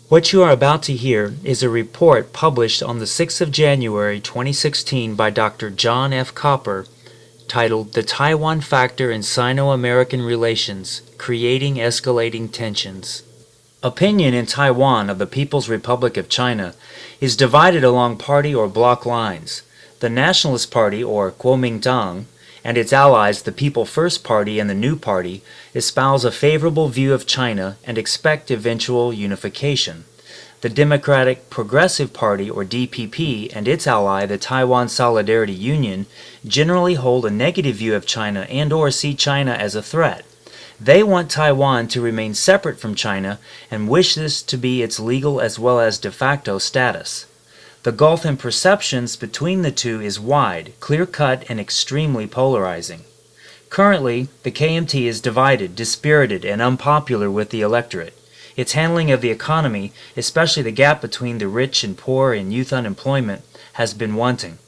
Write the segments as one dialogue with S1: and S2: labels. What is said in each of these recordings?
S1: What you are about to hear is a report published on the 6th of January 2016 by Dr. John F. Copper titled The Taiwan Factor in Sino-American Relations, Creating Escalating Tensions. Opinion in Taiwan of the People's Republic of China is divided along party or bloc lines. The Nationalist Party, or Kuomintang, and its allies, the People First Party and the New Party, espouse a favorable view of China and expect eventual unification. The Democratic Progressive Party, or DPP, and its ally, the Taiwan Solidarity Union, generally hold a negative view of China and/or see China as a threat. They want Taiwan to remain separate from China and wish this to be its legal as well as de facto status. The gulf in perceptions between the two is wide, clear-cut, and extremely polarizing. Currently, the KMT is divided, dispirited, and unpopular with the electorate. Its handling of the economy, especially the gap between the rich and poor and youth unemployment, has been wanting.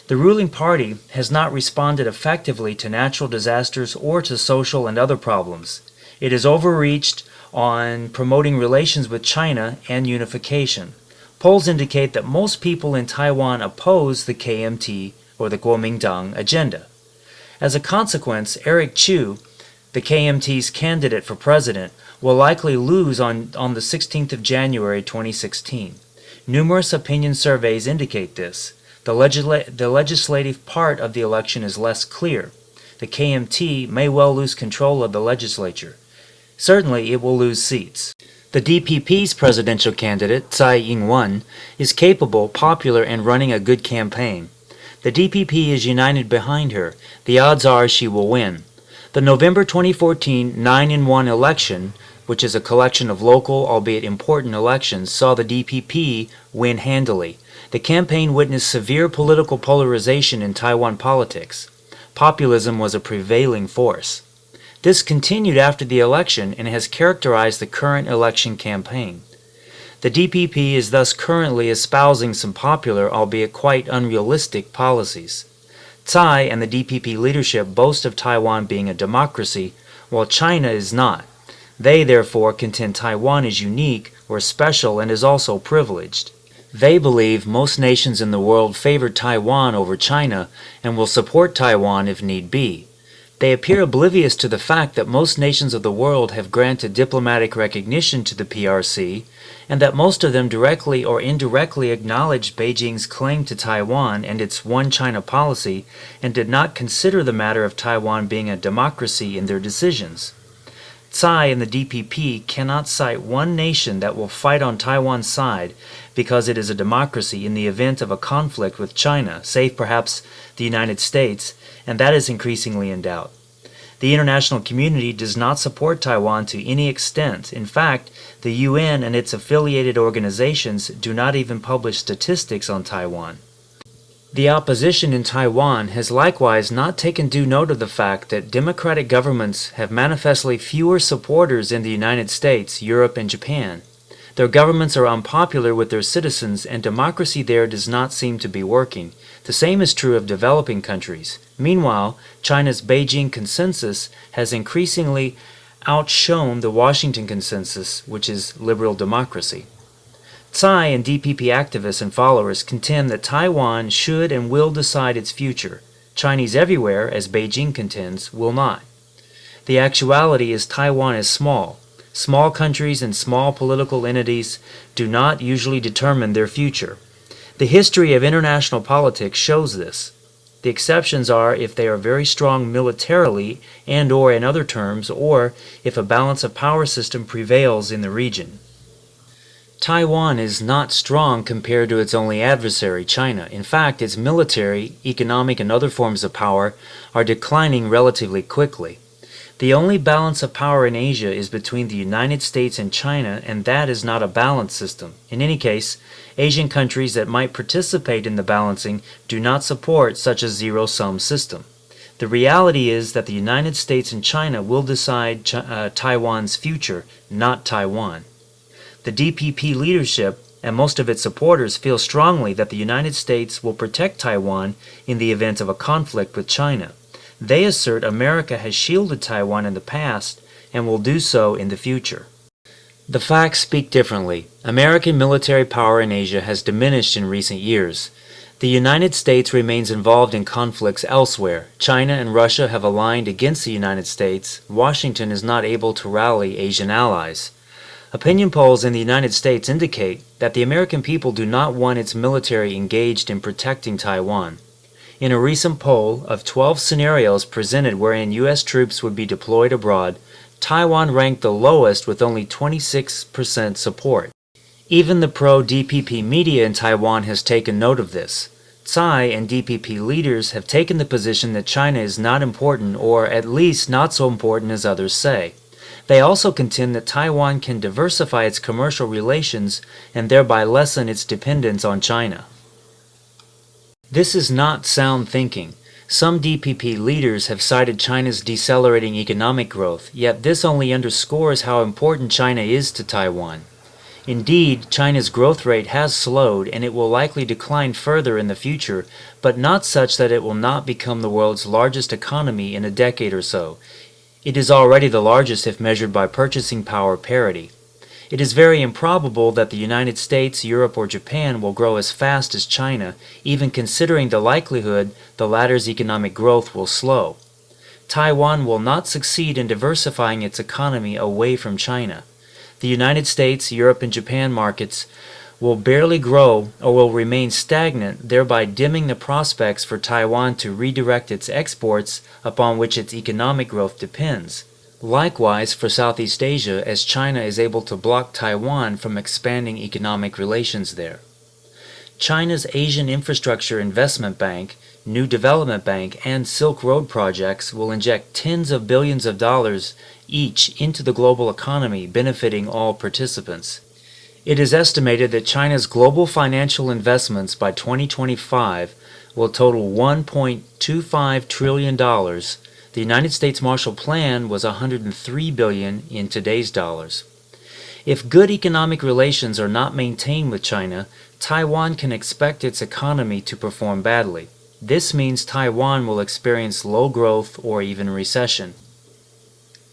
S1: The ruling party has not responded effectively to natural disasters or to social and other problems. It has overreached on promoting relations with China and unification. Polls indicate that most people in Taiwan oppose the KMT, or the Kuomintang, agenda. As a consequence, Eric Chu, the KMT's candidate for president, will likely lose on the 16th of January 2016. Numerous opinion surveys indicate this. The legislative part of the election is less clear. The KMT may well lose control of the legislature. Certainly, it will lose seats. The DPP's presidential candidate, Tsai Ing-wen, is capable, popular, and running a good campaign. The DPP is united behind her. The odds are she will win. The November 2014 9-in-1 election, which is a collection of local, albeit important elections, saw the DPP win handily. The campaign witnessed severe political polarization in Taiwan politics. Populism was a prevailing force. This continued after the election and has characterized the current election campaign. The DPP is thus currently espousing some popular, albeit quite unrealistic, policies. Tsai and the DPP leadership boast of Taiwan being a democracy, while China is not. They, therefore, contend Taiwan is unique or special and is also privileged. They believe most nations in the world favor Taiwan over China and will support Taiwan if need be. They appear oblivious to the fact that most nations of the world have granted diplomatic recognition to the PRC, and that most of them directly or indirectly acknowledged Beijing's claim to Taiwan and its One China policy, and did not consider the matter of Taiwan being a democracy in their decisions. Tsai and the DPP cannot cite one nation that will fight on Taiwan's side because it is a democracy in the event of a conflict with China, save perhaps the United States, and that is increasingly in doubt. The international community does not support Taiwan to any extent. In fact, the UN and its affiliated organizations do not even publish statistics on Taiwan. The opposition in Taiwan has likewise not taken due note of the fact that democratic governments have manifestly fewer supporters in the United States, Europe, and Japan. Their governments are unpopular with their citizens, and democracy there does not seem to be working. The same is true of developing countries. Meanwhile, China's Beijing consensus has increasingly outshone the Washington consensus, which is liberal democracy. Tsai and DPP activists and followers contend that Taiwan should and will decide its future. Chinese everywhere, as Beijing contends, will not. The actuality is Taiwan is small. Small countries and small political entities do not usually determine their future. The history of international politics shows this. The exceptions are if they are very strong militarily and/or in other terms, or if a balance of power system prevails in the region. Taiwan is not strong compared to its only adversary, China. In fact, its military, economic, and other forms of power are declining relatively quickly. The only balance of power in Asia is between the United States and China, and that is not a balanced system. In any case, Asian countries that might participate in the balancing do not support such a zero-sum system. The reality is that the United States and China will decide Taiwan's future, not Taiwan. The DPP leadership and most of its supporters feel strongly that the United States will protect Taiwan in the event of a conflict with China. They assert America has shielded Taiwan in the past and will do so in the future. The facts speak differently. American military power in Asia has diminished in recent years. The United States remains involved in conflicts elsewhere. China and Russia have aligned against the United States. Washington is not able to rally Asian allies. Opinion polls in the United States indicate that the American people do not want its military engaged in protecting Taiwan. In a recent poll of 12 scenarios presented wherein U.S. troops would be deployed abroad, Taiwan ranked the lowest with only 26% support. Even the pro-DPP media in Taiwan has taken note of this. Tsai and DPP leaders have taken the position that China is not important, or at least not so important as others say. They also contend that Taiwan can diversify its commercial relations and thereby lessen its dependence on China. This is not sound thinking. Some DPP leaders have cited China's decelerating economic growth, yet this only underscores how important China is to Taiwan. Indeed, China's growth rate has slowed and it will likely decline further in the future, but not such that it will not become the world's largest economy in a decade or so. It is already the largest if measured by purchasing power parity. It is very improbable that the United States, Europe, or Japan will grow as fast as China, even considering the likelihood the latter's economic growth will slow. Taiwan will not succeed in diversifying its economy away from China. The United States, Europe, and Japan markets will barely grow or will remain stagnant, thereby dimming the prospects for Taiwan to redirect its exports upon which its economic growth depends. Likewise for Southeast Asia, as China is able to block Taiwan from expanding economic relations there. China's Asian Infrastructure Investment Bank, New Development Bank, and Silk Road projects will inject tens of billions of dollars each into the global economy, benefiting all participants. It is estimated that China's global financial investments by 2025 will total $1.25 trillion. The United States Marshall Plan was $103 billion in today's dollars. If good economic relations are not maintained with China, Taiwan can expect its economy to perform badly. This means Taiwan will experience low growth or even recession.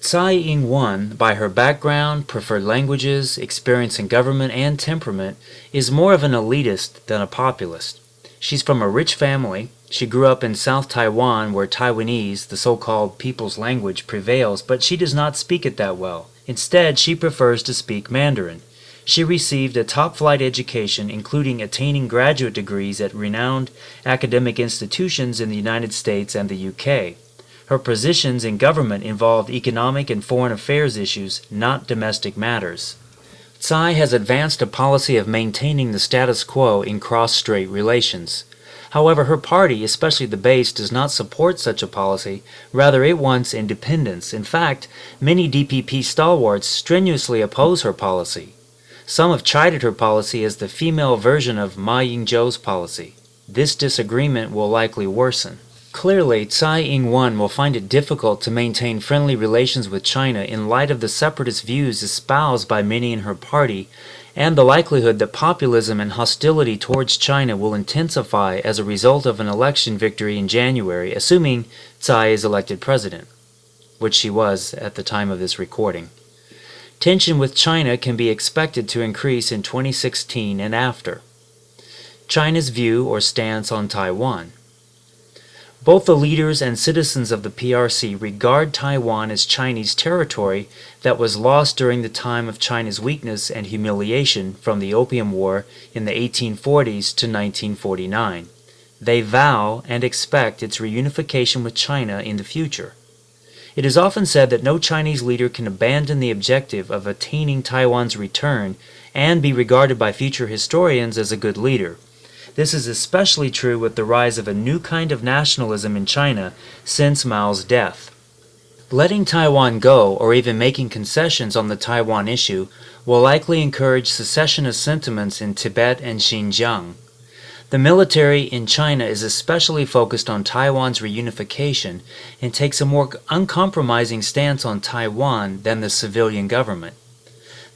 S1: Tsai Ing-wen, by her background, preferred languages, experience in government, and temperament, is more of an elitist than a populist. She's from a rich family. She grew up in South Taiwan where Taiwanese, the so-called people's language, prevails, but she does not speak it that well. Instead, she prefers to speak Mandarin. She received a top-flight education, including attaining graduate degrees at renowned academic institutions in the United States and the UK. Her positions in government involved economic and foreign affairs issues, not domestic matters. Tsai has advanced a policy of maintaining the status quo in cross-strait relations. However, her party, especially the base, does not support such a policy. Rather, it wants independence. In fact, many DPP stalwarts strenuously oppose her policy. Some have chided her policy as the female version of Ma Ying-jeou's policy. This disagreement will likely worsen. Clearly, Tsai Ing-wen will find it difficult to maintain friendly relations with China in light of the separatist views espoused by many in her party and the likelihood that populism and hostility towards China will intensify as a result of an election victory in January, assuming Tsai is elected president, which she was at the time of this recording. Tension with China can be expected to increase in 2016 and after. China's view or stance on Taiwan. Both the leaders and citizens of the PRC regard Taiwan as Chinese territory that was lost during the time of China's weakness and humiliation from the Opium War in the 1840s to 1949. They vow and expect its reunification with China in the future. It is often said that no Chinese leader can abandon the objective of attaining Taiwan's return and be regarded by future historians as a good leader. This is especially true with the rise of a new kind of nationalism in China since Mao's death. Letting Taiwan go, or even making concessions on the Taiwan issue, will likely encourage secessionist sentiments in Tibet and Xinjiang. The military in China is especially focused on Taiwan's reunification and takes a more uncompromising stance on Taiwan than the civilian government.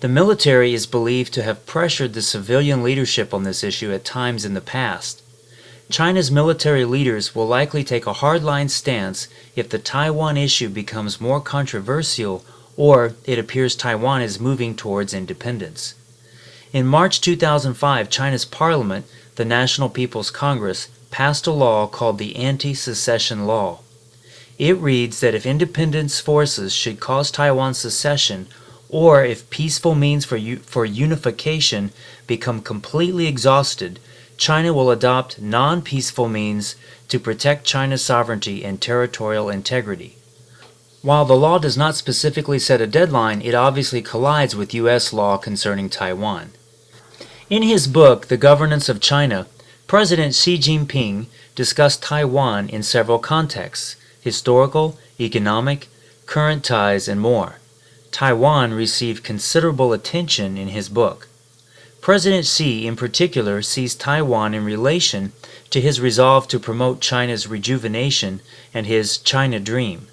S1: The military is believed to have pressured the civilian leadership on this issue at times in the past. China's military leaders will likely take a hardline stance if the Taiwan issue becomes more controversial or it appears Taiwan is moving towards independence. In March 2005, China's parliament, the National People's Congress, passed a law called the Anti-Secession Law. It reads that if independence forces should cause Taiwan's secession, or if peaceful means for unification become completely exhausted, China will adopt non-peaceful means to protect China's sovereignty and territorial integrity. While the law does not specifically set a deadline, it obviously collides with U.S. law concerning Taiwan. In his book, The Governance of China, President Xi Jinping discussed Taiwan in several contexts: historical, economic, current ties, and more. Taiwan received considerable attention in his book. President Xi, in particular, sees Taiwan in relation to his resolve to promote China's rejuvenation and his China Dream.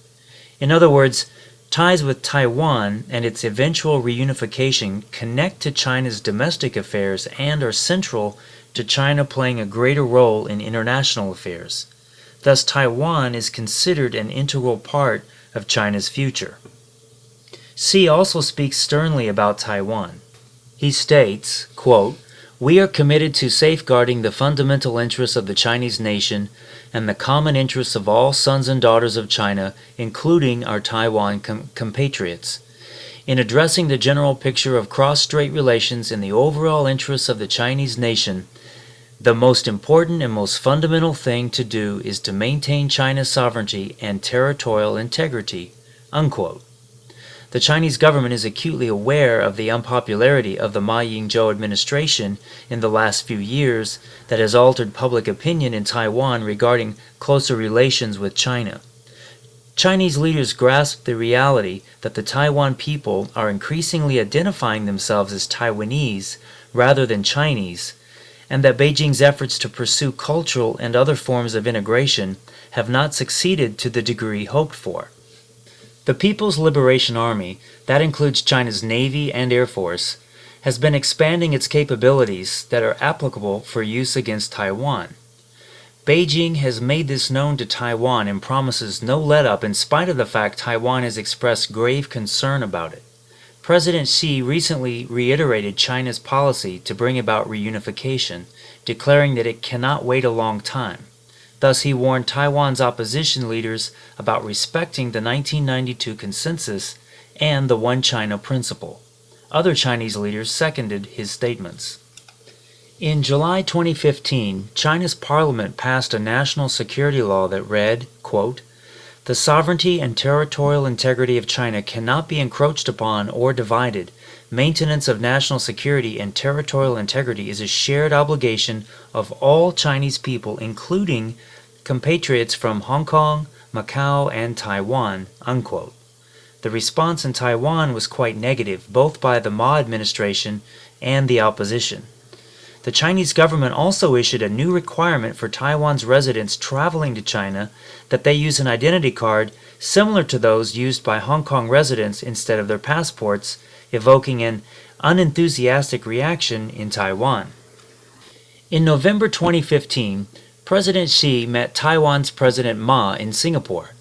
S1: In other words, ties with Taiwan and its eventual reunification connect to China's domestic affairs and are central to China playing a greater role in international affairs. Thus, Taiwan is considered an integral part of China's future. Xi also speaks sternly about Taiwan. He states, quote, "We are committed to safeguarding the fundamental interests of the Chinese nation and the common interests of all sons and daughters of China, including our Taiwan compatriots. In addressing the general picture of cross-strait relations in the overall interests of the Chinese nation, the most important and most fundamental thing to do is to maintain China's sovereignty and territorial integrity," unquote. The Chinese government is acutely aware of the unpopularity of the Ma Ying-jeou administration in the last few years that has altered public opinion in Taiwan regarding closer relations with China. Chinese leaders grasp the reality that the Taiwan people are increasingly identifying themselves as Taiwanese rather than Chinese, and that Beijing's efforts to pursue cultural and other forms of integration have not succeeded to the degree hoped for. The People's Liberation Army, that includes China's Navy and Air Force, has been expanding its capabilities that are applicable for use against Taiwan. Beijing has made this known to Taiwan and promises no let-up in spite of the fact Taiwan has expressed grave concern about it. President Xi recently reiterated China's policy to bring about reunification, declaring that it cannot wait a long time. Thus, he warned Taiwan's opposition leaders about respecting the 1992 consensus and the One China principle. Other Chinese leaders seconded his statements. In July 2015, China's parliament passed a national security law that read, quote, "The sovereignty and territorial integrity of China cannot be encroached upon or divided. Maintenance of national security and territorial integrity is a shared obligation of all Chinese people, including compatriots from Hong Kong, Macau, and Taiwan," unquote. The response in Taiwan was quite negative, both by the Ma administration and the opposition. The Chinese government also issued a new requirement for Taiwan's residents traveling to China that they use an identity card similar to those used by Hong Kong residents instead of their passports, evoking an unenthusiastic reaction in Taiwan. In November 2015, President Xi met Taiwan's President Ma in Singapore.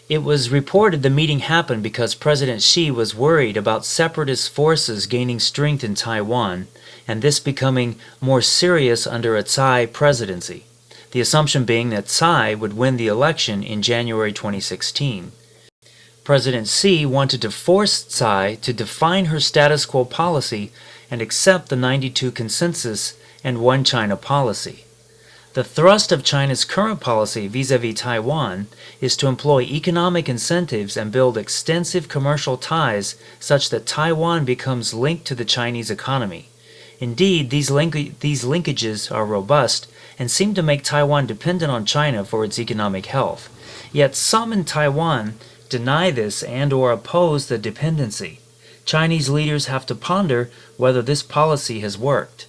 S1: It was reported the meeting happened because President Xi was worried about separatist forces gaining strength in Taiwan, and this becoming more serious under a Tsai presidency, the assumption being that Tsai would win the election in January 2016. President Xi wanted to force Tsai to define her status quo policy and accept the 92 consensus and One China policy. The thrust of China's current policy vis-à-vis Taiwan is to employ economic incentives and build extensive commercial ties such that Taiwan becomes linked to the Chinese economy. Indeed, these linkages are robust and seem to make Taiwan dependent on China for its economic health. Yet some in Taiwan deny this and/or oppose the dependency. Chinese leaders have to ponder whether this policy has worked.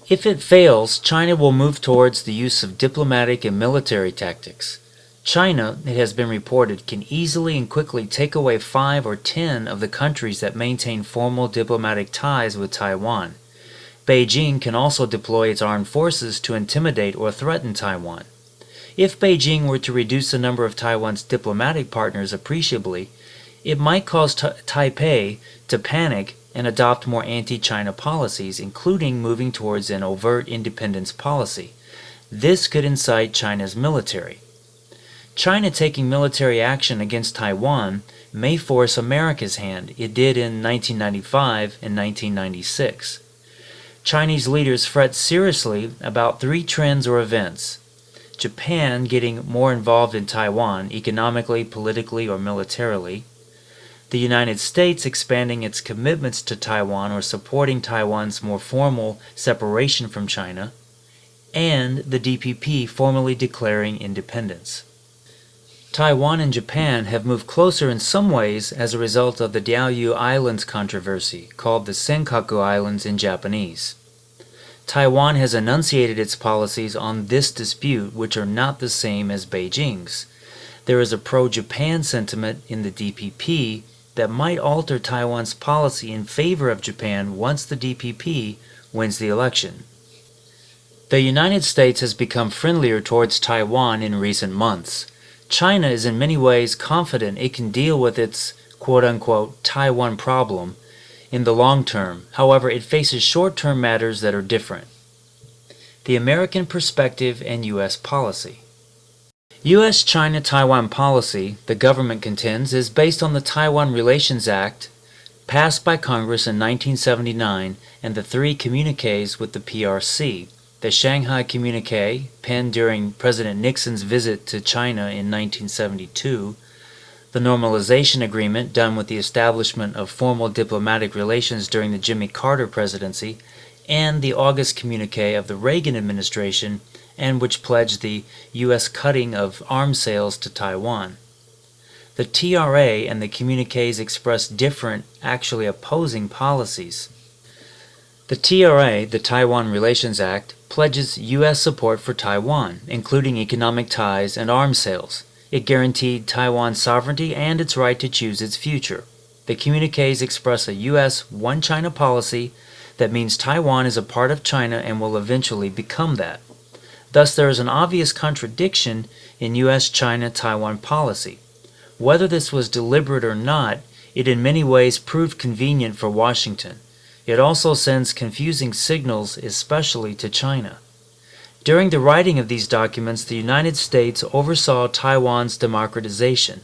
S1: If it fails, China will move towards the use of diplomatic and military tactics. China, it has been reported, can easily and quickly take away 5 or 10 of the countries that maintain formal diplomatic ties with Taiwan. Beijing can also deploy its armed forces to intimidate or threaten Taiwan. If Beijing were to reduce the number of Taiwan's diplomatic partners appreciably, It might cause Taipei to panic and adopt more anti-China policies, including moving towards an overt independence policy. This could incite China's military. China taking military action against Taiwan may force America's hand. It did in 1995 and 1996. Chinese leaders fret seriously about three trends or events: Japan getting more involved in Taiwan economically, politically, or militarily; the United States expanding its commitments to Taiwan or supporting Taiwan's more formal separation from China; and the DPP formally declaring independence. Taiwan and Japan have moved closer in some ways as a result of the Diaoyu Islands controversy, called the Senkaku Islands in Japanese. Taiwan has enunciated its policies on this dispute, which are not the same as Beijing's. There is a pro-Japan sentiment in the DPP that might alter Taiwan's policy in favor of Japan once the DPP wins the election. The United States has become friendlier towards Taiwan in recent months. China is in many ways confident it can deal with its quote-unquote Taiwan problem in the long term. However, it faces short-term matters that are different. The American perspective and U.S. policy. U.S.-China-Taiwan policy, the government contends, is based on the Taiwan Relations Act passed by Congress in 1979 and the three communiques with the PRC. The Shanghai Communique, penned during President Nixon's visit to China in 1972, the Normalization Agreement, done with the establishment of formal diplomatic relations during the Jimmy Carter presidency, and the August Communique of the Reagan administration, and which pledged the U.S. cutting of arms sales to Taiwan. The TRA and the communiques express different, actually opposing policies. The TRA, the Taiwan Relations Act, pledges U.S. support for Taiwan, including economic ties and arms sales. It guaranteed Taiwan's sovereignty and its right to choose its future. The communiques express a U.S. One China policy that means Taiwan is a part of China and will eventually become that. Thus, there is an obvious contradiction in U.S.-China-Taiwan policy. Whether this was deliberate or not, it in many ways proved convenient for Washington. It also sends confusing signals, especially to China. During the writing of these documents, the United States oversaw Taiwan's democratization.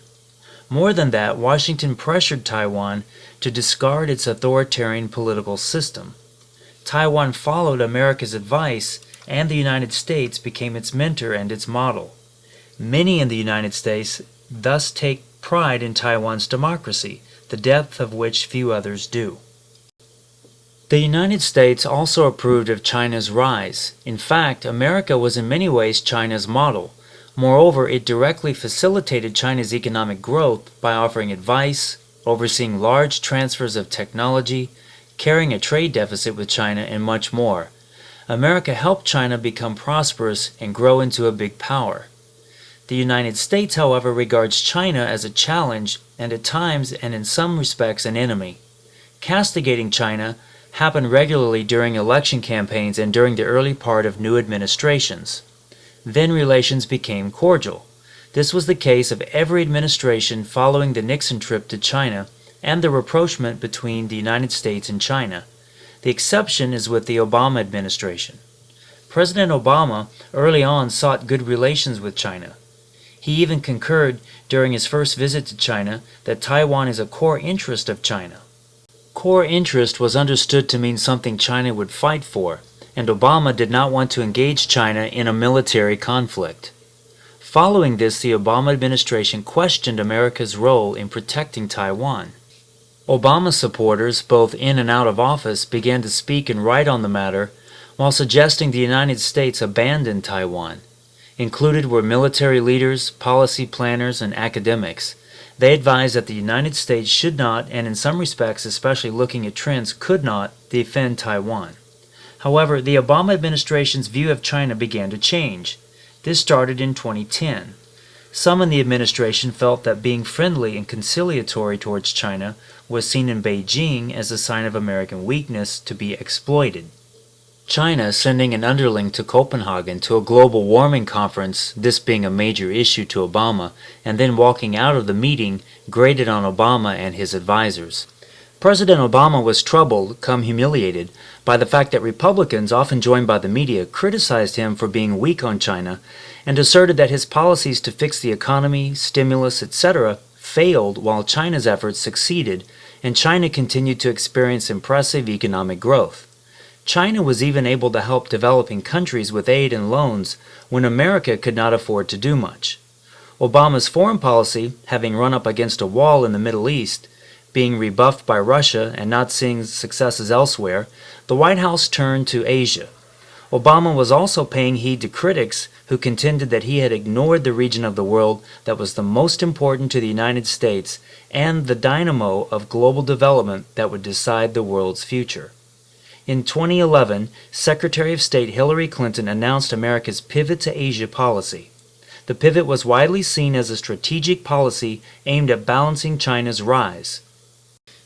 S1: More than that, Washington pressured Taiwan to discard its authoritarian political system. Taiwan followed America's advice, and the United States became its mentor and its model. Many in the United States thus take pride in Taiwan's democracy, the depth of which few others do. The United States also approved of China's rise. In fact, America was in many ways China's model. Moreover, it directly facilitated China's economic growth by offering advice, overseeing large transfers of technology, carrying a trade deficit with China, and much more. America helped China become prosperous and grow into a big power. The United States, however, regards China as a challenge and at times and in some respects an enemy. Castigating China happened regularly during election campaigns and during the early part of new administrations. Then relations became cordial. This was the case of every administration following the Nixon trip to China and the rapprochement between the United States and China. The exception is with the Obama administration. President Obama early on sought good relations with China. He even concurred during his first visit to China that Taiwan is a core interest of China. Core interest was understood to mean something China would fight for, and Obama did not want to engage China in a military conflict. Following this, the Obama administration questioned America's role in protecting Taiwan. Obama supporters, both in and out of office, began to speak and write on the matter while suggesting the United States abandon Taiwan. Included were military leaders, policy planners, and academics. They advised that the United States should not, and in some respects, especially looking at trends, could not defend Taiwan. However, the Obama administration's view of China began to change. This started in 2010. Some in the administration felt that being friendly and conciliatory towards China was seen in Beijing as a sign of American weakness to be exploited. China sending an underling to Copenhagen to a global warming conference, this being a major issue to Obama, and then walking out of the meeting grated on Obama and his advisors. President Obama was troubled, come humiliated, by the fact that Republicans, often joined by the media, criticized him for being weak on China and asserted that his policies to fix the economy, stimulus, etc. failed while China's efforts succeeded, and China continued to experience impressive economic growth. China was even able to help developing countries with aid and loans when America could not afford to do much. Obama's foreign policy, having run up against a wall in the Middle East, being rebuffed by Russia and not seeing successes elsewhere, the White House turned to Asia. Obama was also paying heed to critics who contended that he had ignored the region of the world that was the most important to the United States and the dynamo of global development that would decide the world's future. In 2011, Secretary of State Hillary Clinton announced America's pivot to Asia policy. The pivot was widely seen as a strategic policy aimed at balancing China's rise.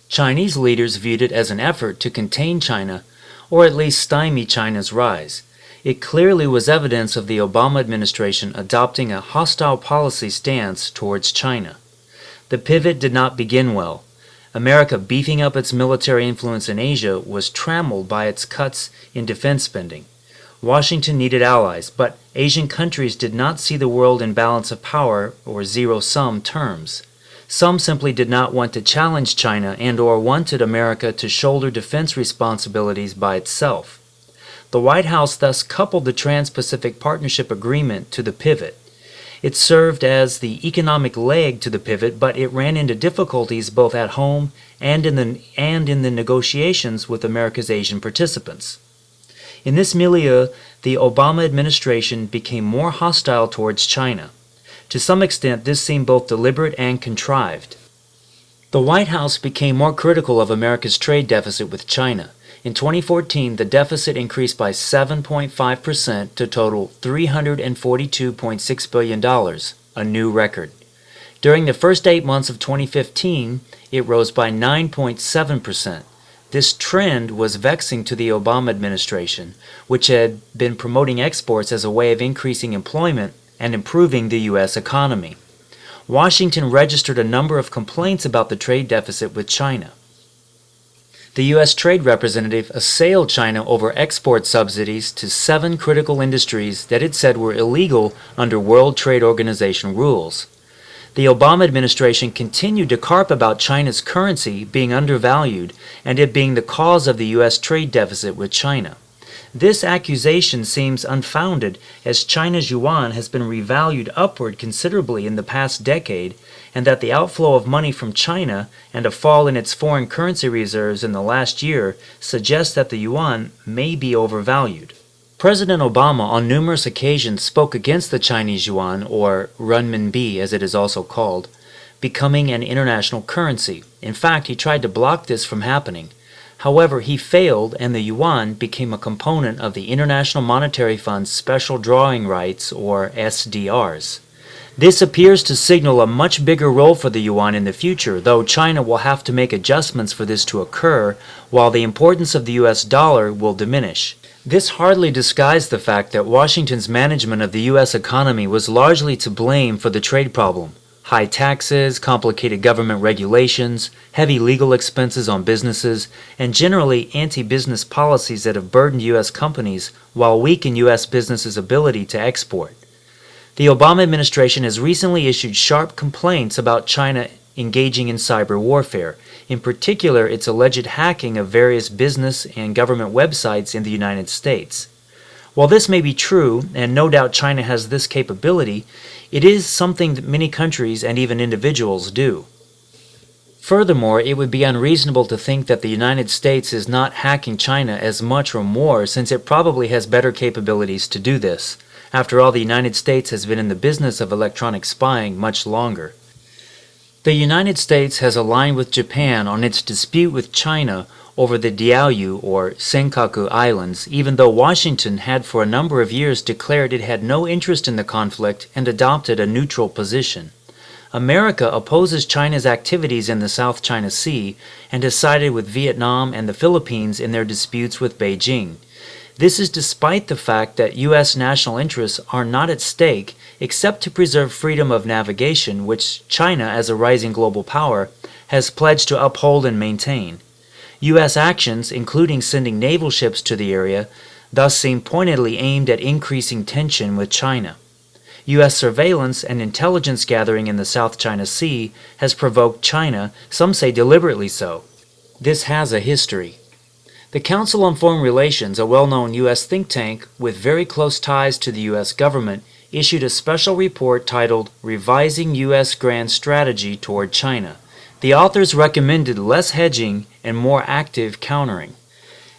S1: Chinese leaders viewed it as an effort to contain China, or at least stymie China's rise. It clearly was evidence of the Obama administration adopting a hostile policy stance towards China. The pivot did not begin well. America beefing up its military influence in Asia was trammeled by its cuts in defense spending. Washington needed allies, but Asian countries did not see the world in balance of power or zero-sum terms. Some simply did not want to challenge China and/or wanted America to shoulder defense responsibilities by itself. The White House thus coupled the Trans-Pacific Partnership Agreement to the pivot. It served as the economic leg to the pivot, but it ran into difficulties both at home and in the negotiations with America's Asian participants. In this milieu, the Obama administration became more hostile towards China. To some extent, this seemed both deliberate and contrived. The White House became more critical of America's trade deficit with China. In 2014, the deficit increased by 7.5% to total $342.6 billion, a new record. During the first 8 months of 2015, it rose by 9.7%. This trend was vexing to the Obama administration, which had been promoting exports as a way of increasing employment and improving the U.S. economy. Washington registered a number of complaints about the trade deficit with China. The U.S. Trade Representative assailed China over export subsidies to 7 critical industries that it said were illegal under World Trade Organization rules. The Obama administration continued to carp about China's currency being undervalued and it being the cause of the U.S. trade deficit with China. This accusation seems unfounded as China's yuan has been revalued upward considerably in the past decade, and that the outflow of money from China and a fall in its foreign currency reserves in the last year suggests that the yuan may be overvalued. President Obama on numerous occasions spoke against the Chinese yuan, or renminbi as it is also called, becoming an international currency. In fact, he tried to block this from happening. However, he failed and the yuan became a component of the International Monetary Fund's special drawing rights, or SDRs. This appears to signal a much bigger role for the yuan in the future, though China will have to make adjustments for this to occur, while the importance of the US dollar will diminish. This hardly disguised the fact that Washington's management of the U.S. economy was largely to blame for the trade problem. High taxes, complicated government regulations, heavy legal expenses on businesses, and generally anti-business policies that have burdened U.S. companies while weaken U.S. businesses' ability to export. The Obama administration has recently issued sharp complaints about China engaging in cyber warfare, in particular its alleged hacking of various business and government websites in the United States. While this may be true, and no doubt China has this capability, it is something that many countries and even individuals do. Furthermore, it would be unreasonable to think that the United States is not hacking China as much or more, since it probably has better capabilities to do this. After all, the United States has been in the business of electronic spying much longer. The United States has aligned with Japan on its dispute with China over the Diaoyu or Senkaku Islands, even though Washington had for a number of years declared it had no interest in the conflict and adopted a neutral position. America opposes China's activities in the South China Sea and has sided with Vietnam and the Philippines in their disputes with Beijing. This is despite the fact that U.S. national interests are not at stake except to preserve freedom of navigation, which China, as a rising global power, has pledged to uphold and maintain. U.S. actions, including sending naval ships to the area, thus seem pointedly aimed at increasing tension with China. U.S. surveillance and intelligence gathering in the South China Sea has provoked China, some say deliberately so. This has a history. The Council on Foreign Relations, a well-known U.S. think tank with very close ties to the U.S. government, issued a special report titled Revising U.S. Grand Strategy Toward China. The authors recommended less hedging and more active countering.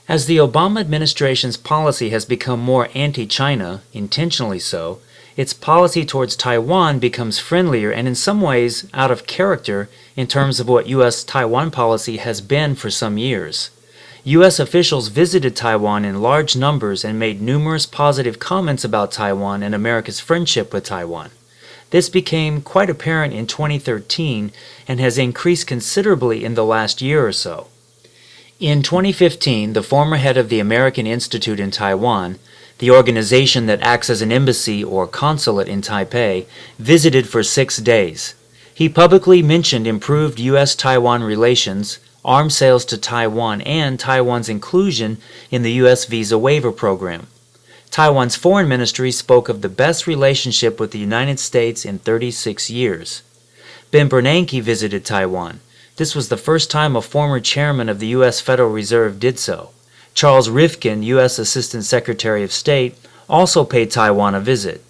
S1: As the Obama administration's policy has become more anti-China, intentionally so, its policy towards Taiwan becomes friendlier and in some ways out of character in terms of what US-Taiwan policy has been for some years. U.S. officials visited Taiwan in large numbers and made numerous positive comments about Taiwan and America's friendship with Taiwan. This became quite apparent in 2013 and has increased considerably in the last year or so. In 2015, the former head of the American Institute in Taiwan, the organization that acts as an embassy or consulate in Taipei, visited for 6 days. He publicly mentioned improved U.S.-Taiwan relations, arms sales to Taiwan, and Taiwan's inclusion in the U.S. visa waiver program. Taiwan's foreign ministry spoke of the best relationship with the United States in 36 years. Ben Bernanke visited Taiwan. This was the first time a former chairman of the U.S. Federal Reserve did so. Charles Rivkin, U.S. Assistant Secretary of State, also paid Taiwan a visit.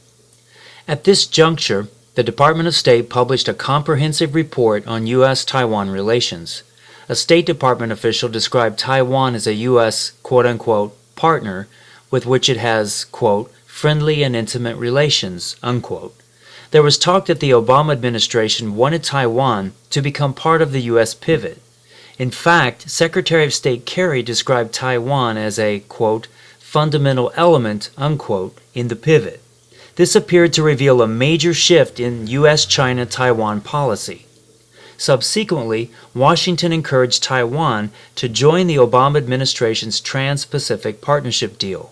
S1: At this juncture, the Department of State published a comprehensive report on U.S.-Taiwan relations. A State Department official described Taiwan as a U.S. quote-unquote partner with which it has, quote, friendly and intimate relations, unquote. There was talk that the Obama administration wanted Taiwan to become part of the U.S. pivot. In fact, Secretary of State Kerry described Taiwan as a, quote, fundamental element, unquote, in the pivot. This appeared to reveal a major shift in U.S.-China-Taiwan policy. Subsequently, Washington encouraged Taiwan to join the Obama administration's Trans-Pacific Partnership deal.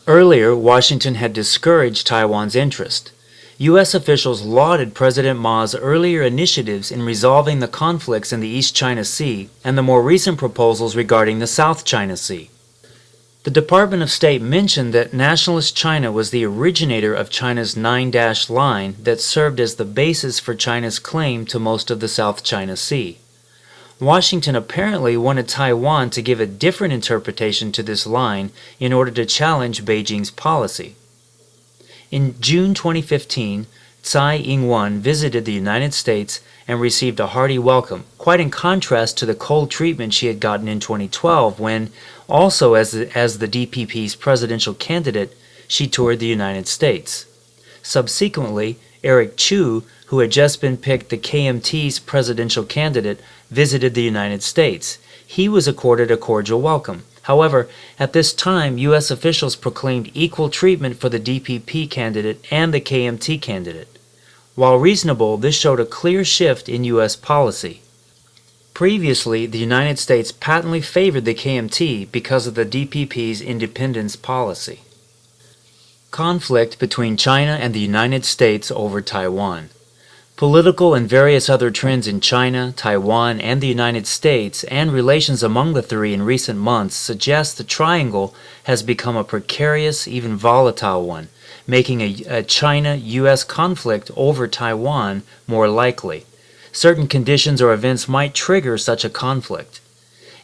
S1: Earlier, Washington had discouraged Taiwan's interest. U.S. officials lauded President Ma's earlier initiatives in resolving the conflicts in the East China Sea and the more recent proposals regarding the South China Sea. The Department of State mentioned that nationalist China was the originator of China's 9-dash line that served as the basis for China's claim to most of the South China Sea. Washington apparently wanted Taiwan to give a different interpretation to this line in order to challenge Beijing's policy. In June 2015, Tsai Ing-wen visited the United States and received a hearty welcome, quite in contrast to the cold treatment she had gotten in 2012 when, also as the DPP's presidential candidate, she toured the United States. Subsequently, Eric Chu, who had just been picked the KMT's presidential candidate, visited the United States. He was accorded a cordial welcome. However, at this time, U.S. officials proclaimed equal treatment for the DPP candidate and the KMT candidate. While reasonable, this showed a clear shift in U.S. policy. Previously, the United States patently favored the KMT because of the DPP's independence policy. Conflict between China and the United States over Taiwan. Political and various other trends in China, Taiwan, and the United States, and relations among the three in recent months suggest the triangle has become a precarious, even volatile one, making a China-U.S. conflict over Taiwan more likely. Certain conditions or events might trigger such a conflict.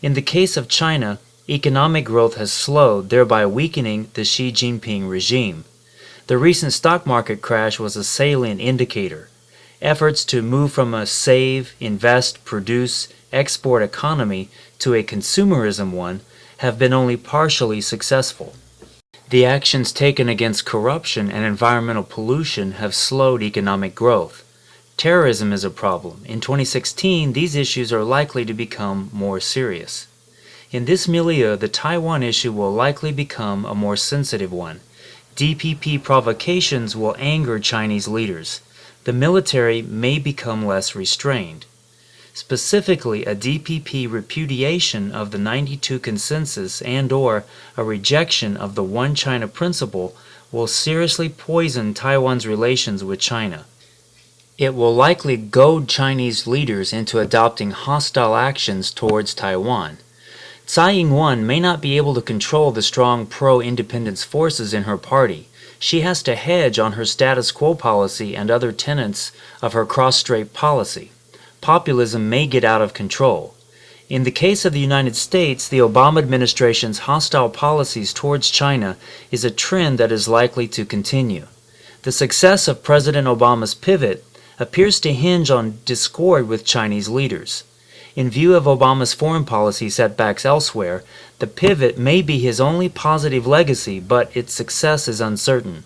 S1: In the case of China, economic growth has slowed, thereby weakening the Xi Jinping regime. The recent stock market crash was a salient indicator. Efforts to move from a save, invest, produce, export economy to a consumerism one have been only partially successful. The actions taken against corruption and environmental pollution have slowed economic growth. Terrorism is a problem. In 2016, these issues are likely to become more serious. In this milieu, the Taiwan issue will likely become a more sensitive one. DPP provocations will anger Chinese leaders. The military may become less restrained. Specifically, a DPP repudiation of the 92 Consensus and/or a rejection of the One China principle will seriously poison Taiwan's relations with China. It will likely goad Chinese leaders into adopting hostile actions towards Taiwan. Tsai Ing-wen may not be able to control the strong pro-independence forces in her party. She has to hedge on her status quo policy and other tenets of her cross-strait policy. Populism may get out of control. In the case of the United States, the Obama administration's hostile policies towards China is a trend that is likely to continue. The success of President Obama's pivot appears to hinge on discord with Chinese leaders. In view of Obama's foreign policy setbacks elsewhere, the pivot may be his only positive legacy, but its success is uncertain.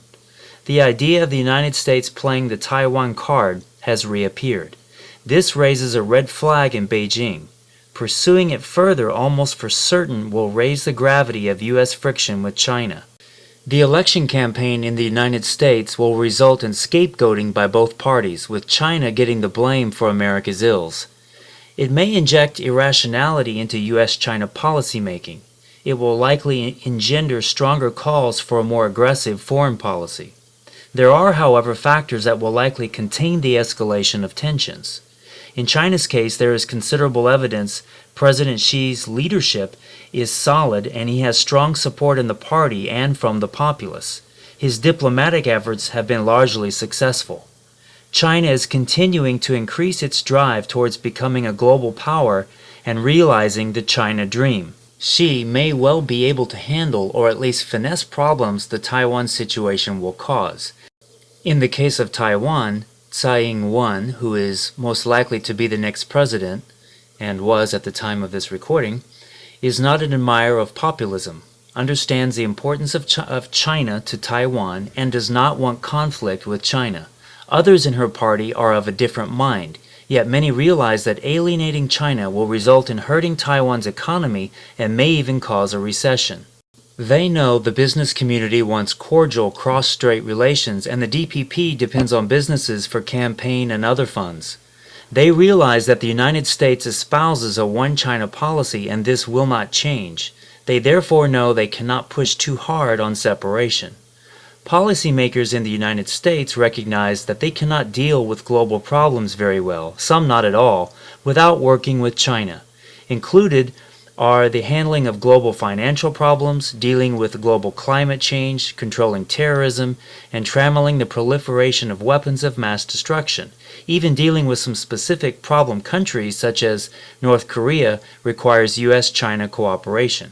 S1: The idea of the United States playing the Taiwan card has reappeared. This raises a red flag in Beijing. Pursuing it further almost for certain will raise the gravity of U.S. friction with China. The election campaign in the United States will result in scapegoating by both parties, with China getting the blame for America's ills. It may inject irrationality into U.S.-China policymaking. It will likely engender stronger calls for a more aggressive foreign policy. There are, however, factors that will likely contain the escalation of tensions. In China's case, there is considerable evidence President Xi's leadership is solid and he has strong support in the party and from the populace. His diplomatic efforts have been largely successful. China is continuing to increase its drive towards becoming a global power and realizing the China dream. Xi may well be able to handle or at least finesse problems the Taiwan situation will cause. In the case of Taiwan, Tsai Ing-wen, who is most likely to be the next president, and was at the time of this recording, is not an admirer of populism, understands the importance of China to Taiwan, and does not want conflict with China. Others in her party are of a different mind, yet many realize that alienating China will result in hurting Taiwan's economy and may even cause a recession. They know the business community wants cordial cross-strait relations and the DPP depends on businesses for campaign and other funds. They realize that the United States espouses a one-China policy and this will not change. They therefore know they cannot push too hard on separation. Policymakers in the United States recognize that they cannot deal with global problems very well, some not at all, without working with China. Included are the handling of global financial problems, dealing with global climate change, controlling terrorism, and trammeling the proliferation of weapons of mass destruction. Even dealing with some specific problem countries such as North Korea requires U.S.-China cooperation.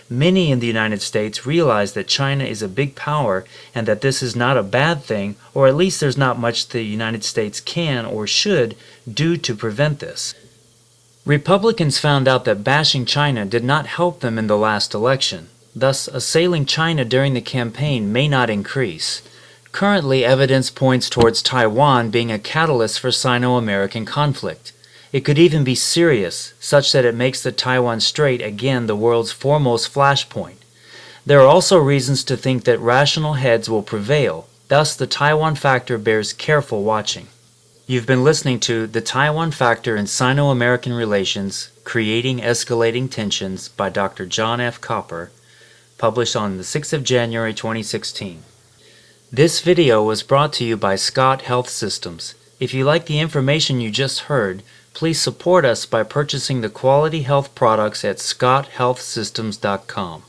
S1: Many in the United States realize that China is a big power and that this is not a bad thing, or at least there's not much the United States can or should do to prevent this. Republicans found out that bashing China did not help them in the last election. Thus, assailing China during the campaign may not increase. Currently, evidence points towards Taiwan being a catalyst for Sino-American conflict. It could even be serious, such that it makes the Taiwan Strait again the world's foremost flashpoint. There are also reasons to think that rational heads will prevail. Thus, the Taiwan factor bears careful watching. You've been listening to The Taiwan Factor in Sino-American Relations, Creating Escalating Tensions by Dr. John F. Copper, published on the 6th of January 2016. This video was brought to you by Scott Health Systems. If you like the information you just heard, please support us by purchasing the quality health products at scotthealthsystems.com.